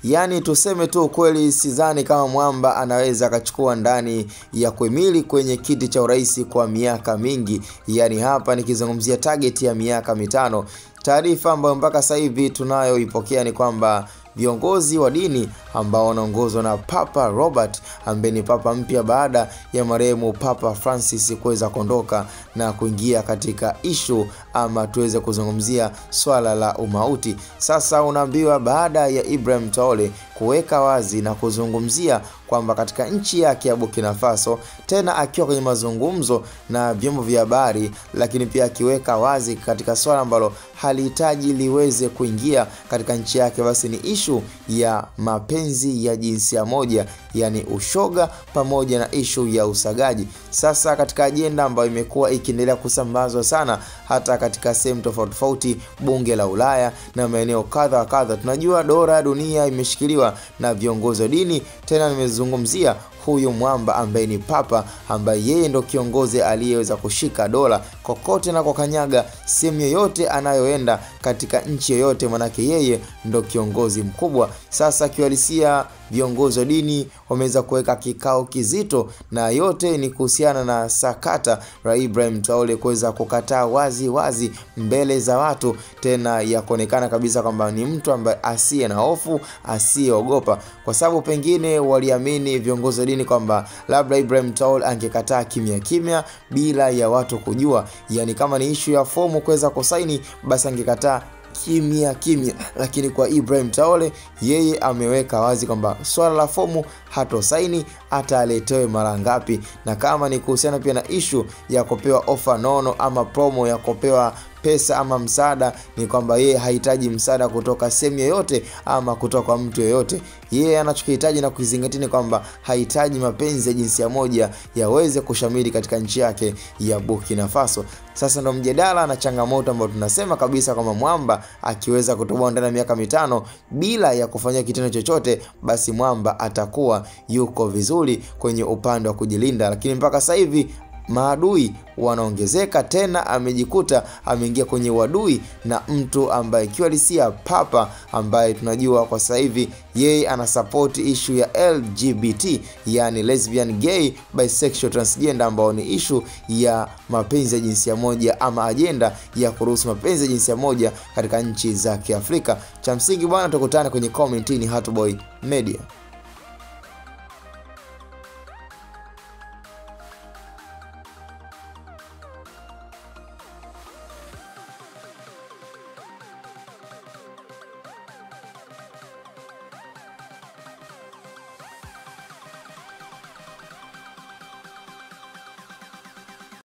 Yani tuseme tu ukweli, sidhani kama Mwamba anaweza akachukua ndani ya kuhimili kwenye kiti cha urais kwa miaka mingi. Yani hapa nikizungumzia target ya miaka 5. Taarifa ambayo mpaka sasa hivi tunayoipokea ni kwamba viongozi wa dini ambao wanaongozwa na Papa Robert, ambaye ni papa mpya baada ya marehemu Papa Francis kuweza kuondoka na kuingia katika issue ama tuweze kuzungumzia swala la umauti. Sasa unaambiwa baada ya Ibrahim Traore kuweka wazi na kuzungumzia kwamba katika nchi yake ya Burkina Faso, tena akiwa kwenye mazungumzo na vyombo vya habari, lakini pia akiweka wazi katika swala ambalo halihitaji liweze kuingia katika nchi yake, basi ni issue ya mapenzi ya jinsia moja, yani ushoga pamoja na issue ya usagaji. Sasa katika ajenda ambayo imekuwa ikiendelea kusambazwa sana hata katika sehemu tofauti, bunge la Ulaya na maeneo kadha kadha, tunajua dola ya dunia imeshikiliwa na viongozi wa dini. Tena nimezungumzia huyu Mwamba ambaye ni papa, ambaye yeye ndo kiongozi aliyeweza kushika dola kokote na kukanyaga sehemu yoyote anayoenda katika nchi yoyote, manake yeye ndo kiongozi mkubwa. Sasa kiuhalisia viongozi wa dini wameweza kuweka kikao kizito, na yote ni kuhusiana na sakata la Ibrahim Traore kuweza kukataa wazi mbele za watu, tena ya kuonekana kabisa kwamba ni mtu ambaye asiye na hofu, asiyeogopa, kwa sababu pengine waliamini viongozi wa dini kwamba labda Ibrahim Traore angekataa kimya bila ya watu kujua, yani kama ni issue ya fomu kuweza kusaini basi angekataa kimya, lakini kwa Ibrahim Traore yeye ameweka wazi kwamba swala la fomu hatosaini hata aletewe mara ngapi, na kama ni kuhusiana pia na issue ya kupewa offer nono ama promo ya kupewa pesa ama msaada, ni kwamba yeye hahitaji msaada kutoka sehemu yoyote ama kutoka kwa mtu yoyote. Yeye anachokihitaji na kuzingatia ni kwamba hahitaji mapenzi ya jinsia moja yaweze kushamiri katika nchi yake ya Burkina Faso. Sasa ndo mjadala na changamoto ambayo tunasema kabisa kwamba Mwamba akiweza kutoboa ndani ya miaka 5 bila ya kufanya kitendo chochote, basi Mwamba atakuwa yuko vizuri kwenye upande wa kujilinda. Lakini mpaka sasa hivi maadui wanaongezeka, tena amejikuta ameingia kwenye uadui na mtu ambaye kiuhalisia papa, ambaye tunajua kwa sasa hivi yeye ana support issue ya LGBT, yani lesbian, gay, bisexual, transgender, ambao ni issue ya mapenzi ya jinsia moja ama agenda ya kuruhusu mapenzi ya jinsia moja katika nchi za Kiafrika. Cha msingi bwana, tukutane kwenye comment. Ni Hatboy Media.